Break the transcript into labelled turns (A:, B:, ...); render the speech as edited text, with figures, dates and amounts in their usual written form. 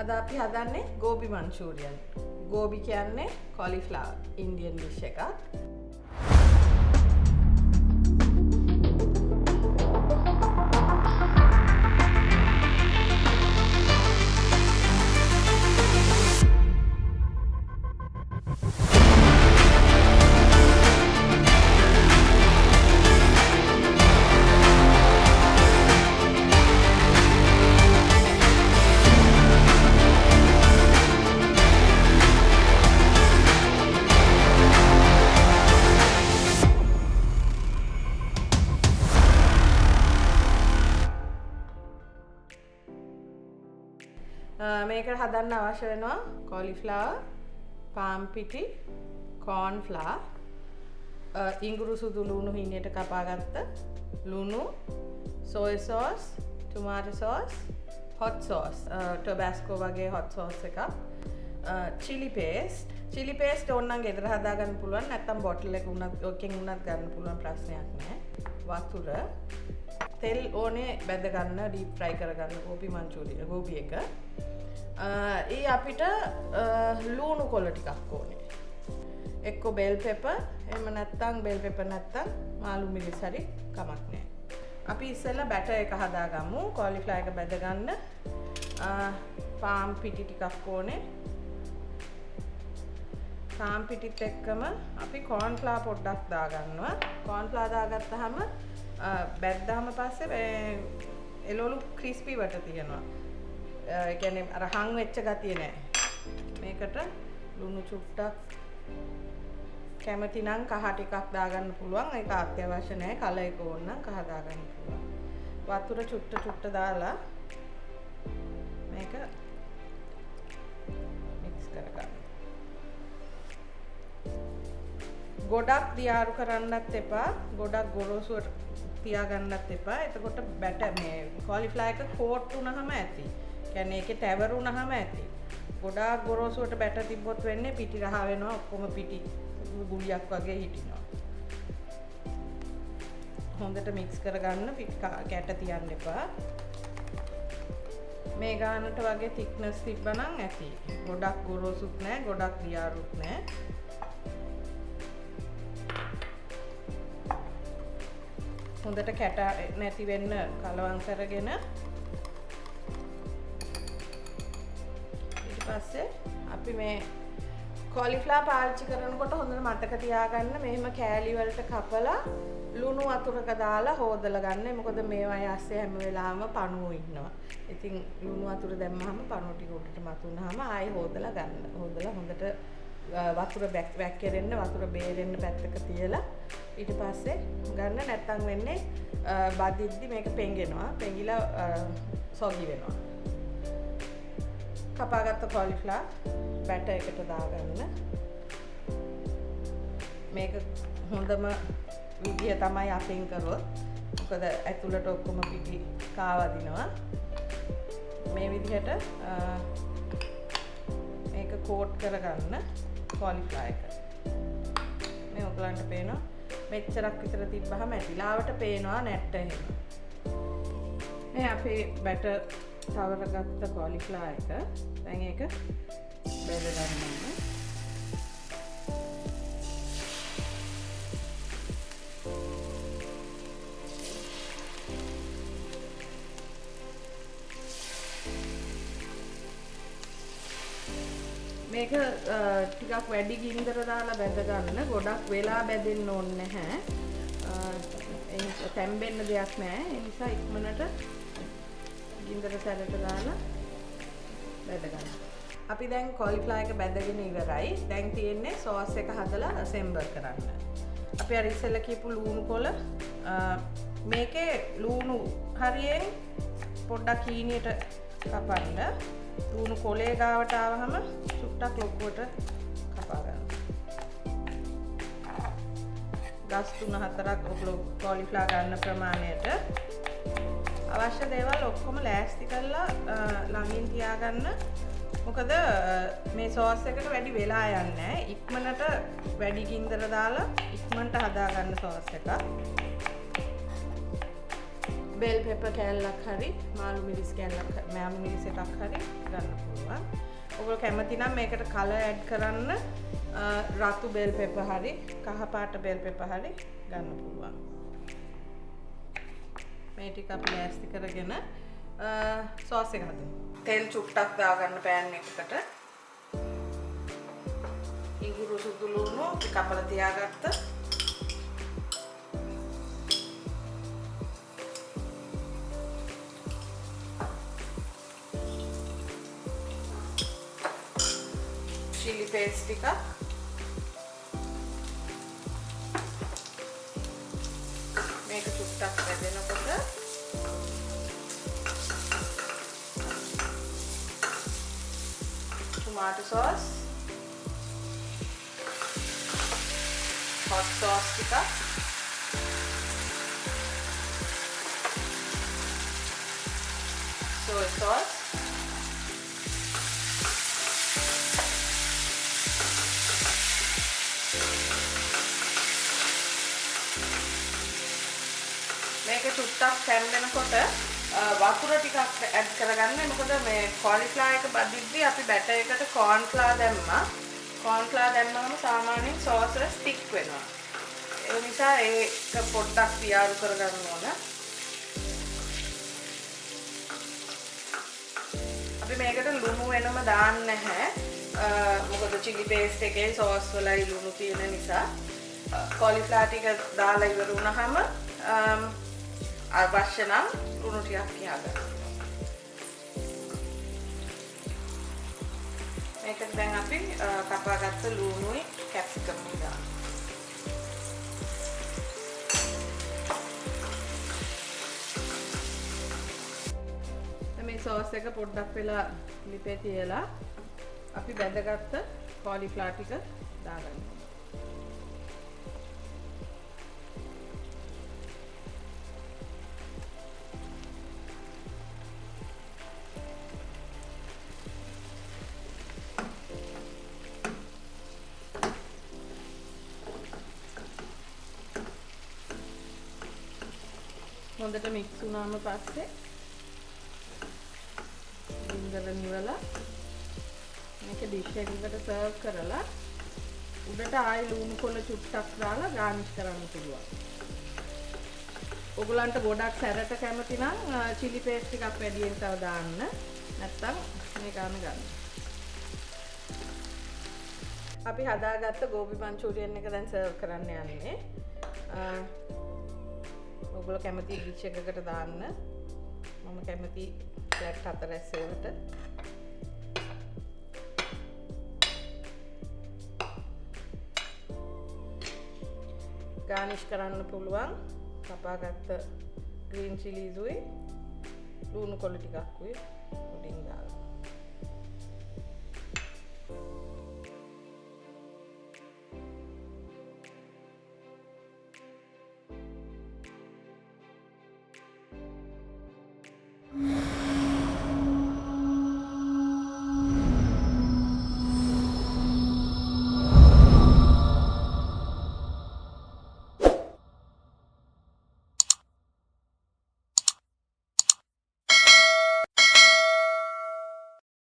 A: අද අපි හදන්නේ Gobi Manchurian. Gobi කියන්නේ cauliflower Indian dish එකක්. මේකට හදන්න අවශ්‍ය වෙනවා cauliflower, palm පිටි, corn flour, ඉඟුරු සුදු ලුණු හිණියට කපාගත්ත ලුණු, soy sauce, tomato sauce, hot sauce, tabasco වගේ hot sauce එකක්, chili paste. chili paste ඕනනම් ගෙදර හදා ගන්න පුළුවන් නැත්නම් බොටල් එක එකකින් උනත් ගන්න පුළුවන් ප්‍රශ්නයක් නැහැ. වතුර, තෙල් ඕනේ බැද ගන්න ඩීප් ෆ්‍රයි කරගන්න gobi manchurian gobi එක. ඒ අපිට ලුණු කොළ ටිකක් ඕනේ. එක්ක bell pepper, එහෙම නැත්නම් bell pepper නැත්නම් මාළු මිරිස් හරි කමක් නැහැ. අපි ඉස්සෙල්ලා බැටර් එක හදාගමු. cauliflower එක බැද ගන්න. palm පිටි ටිකක් ඕනේ. palm පිටිත් එක්කම අපි corn flour පොඩ්ඩක් දාගන්නවා. corn flour දාගත්තාම බැද්දාම පස්සේ එළවලු ක්‍රිස්පි වට තියෙනවා. ඒ කියන්නේ අර හං වෙච්ච ගතිය නෑ. මේකට ලුණු චුට්ටක් කැමති නම් කහ ටිකක් දාගන්න පුළුවන්. ඒක අත්‍යවශ්‍ය නෑ. කල එක ඕන නම් කහ දාගන්න පුළුවන්. වතුර චුට්ට දාලා මේක මික්ස් කරගන්න. ගොඩක් දියාරු කරන්නත් එපා. ගොඩක් ගොරෝසුවට තියාගන්නත් එපා. එතකොට බැටර් මේ cauliflower එක කෝට් වුණාම ඇති. කියන්නේ ඒකේ තැවරුණාම ඇති. ගොඩාක් ගොරෝසුවට බැටර් තිබ්බොත් වෙන්නේ පිටි රහ වෙනවා. ඔක්කොම පිටි ගුලියක් වගේ හිටිනවා. හොඳට මික්ස් කරගන්න. කැට තියන්න එපා. මේ ගානට වගේ thickness තිබ්බනම් ඇති. ගොඩක් ගොරෝසුත් නැහැ. ගොඩක් දියාරුත් නැහැ. හොඳට කැට නැති වෙන්න කලවම් කරගෙන ඊට පස්සේ අපි මේ cauliflower පාවිච්චි කරනකොට හොඳට මතක තියාගන්න මෙහෙම කෑලි වලට කපලා ලුණු වතුරක දාලා හොදලා ගන්න. මොකද මේවා ඇස්සේ හැම වෙලාවෙම පණුවෝ ඉන්නවා. ඉතින් ලුණු වතුර දැම්මහම පණුවෝ ටික උඩට මතුනහම ආයෙ හොදලා ගන්න. හොදලා හොඳට වතුර වැක්කිරෙන්න වතුර බේරෙන්න පැත්තක තියලා ඊට පස්සේ ගන්න. නැත්තම් වෙන්නේ බදිද්දි මේක පෙඟෙනවා. පෙඟිලා සොගි වෙනවා. කපාගත්ත cauliflower බැටර් එකට දාගන්න. මේක හොඳම විදිය තමයි අතින් කරොත්. මොකද ඇතුළට ඔක්කොම පිටි කාවදිනවා. මේ විදිහට මේක කෝට් කරගන්න cauliflower එක. මේ ඔයගලන්ට පේනවා මෙච්චරක් විතර තිබ්බහම ඇතිලාවට පේනවා නැට්ට එහෙම. මේ අපේ බැටර් තවරගත්ත cauliflower එක. දැන් ඒක බෙද ගන්නවා. මේක ටිකක් වැඩි ගින්දර දාලා බැද ගන්න. ගොඩක් වෙලා බැදෙන්න ඕනේ නැහැ. ඒක තැම්බෙන්න දෙයක් නැහැ. ඒ නිසා ඉක්මනට ගින්දර සැරට දාලා බැද ගන්න. අපි දැන් cauliflower එක බැදගෙන ඉවරයි. දැන් තියෙන්නේ sauce එක හදලා assemble කරන්න. අපි අර ඉස්සෙල්ලා කියපු ලුණු කොළ මේකේ ලුණු හරියෙන් පොඩ්ඩක් හීනියට කපන්න. ලුණු කොලේ ගාවට ආවහම චුට්ටක් ලොකුවට කපා ගන්න. ගස් 3-4ක් ඔගොල්ලෝ cauliflower ගන්න ප්‍රමාණයට අවශ්‍ය දේවල් ඔක්කොම ලෑස්ති කරලා ළඟින් තියාගන්න. මොකද මේ sauce එකට වැඩි වෙලා යන්නේ නැහැ. ඉක්මනට වැඩි ගින්දර දාලා ඉක්මනට හදා ගන්න sauce එකක්. bell pepper කෑල්ලක් හරි මාළු මිරිස් කෑල්ලක් මාළු මිරිස් එකක් හරි ගන්න පුළුවන්. ඔයගොල්ලෝ කැමති නම් මේකට කලර් ඇඩ් කරන්න රතු bell pepper හරි කහ පාට bell pepper හරි ගන්න පුළුවන්. මේ ටික අපි ලෑස්ති කරගෙන සෝස් එක හදමු. තෙල් චුට්ටක් දාගන්න පෑන් එකකට. ඉඟුරු සුදු ලුණු කපලා තියාගත්ත. chili paste ටිකක්. මේක චුට්ටක් වැදෙනකොට tomato sauce, hot sauce ටිකක්, soy sauce, මේක චුට්ටක් සැම්බෙනකොට වතුර ටිකක් ඇඩ් කරගන්න. මොකද මේ කොලිෆ්ලවර් එක බදිද්දි අපි බැටර් එකට corn flour දැම්මා. corn flour දැම්මම සාමාන්‍යයෙන් sauce එක stick වෙනවා. ඒ නිසා ඒක පොඩ්ඩක් පියාරු කරගන්න ඕන. අපි මේකට ලුණු වෙනම දාන්නේ නැහැ. මොකද chili paste එකේ sauce වලයි ලුණු තියෙන නිසා. කොලිෆ්ලවර් ටික දාලා ඉවර වුණාම අවශ්‍ය නම් ලුණු ටිකක් තියාගන්න. මේකට දැන් අපි කපාගත්ත ලුණුයි කැප්සිකම් දාන්න. මේ සෝස් එක පොඩ්ඩක් වෙලා ලිපේ තියලා අපි බැඳගත්ත කොලිෆ්ලවර් ටික දාගන්න. හොඳට මික්ස් වුණාම පස්සේ ගින්දර නිවලා මේක ඩිෂ් එකකට සර්ව් කරලා උඩට ආයෙ ලුණු කොළ චුට්ටක් දාලා ගාර්නිෂ් කරන්න පුළුවන්. ඔයගලන්ට ගොඩක් සැරට කැමති නම් chili paste ටිකක් වැඩියෙන් තව දාන්න. නැත්තම් මේ ගන්න. අපි හදාගත්ත gobi manchurian එක දැන් සර්ව් කරන්න යන්නේ. ඔයගොල්ලෝ කැමති ඩිෂ් එකකට දාන්න. මම කැමති ප්ලේට් 4 ඇස්සෙකට. ගාර්නිෂ් කරන්න පුළුවන් කපාගත්ත green chilies උයි ලුණු කොළ ටිකක් උයි උඩින් දාලා.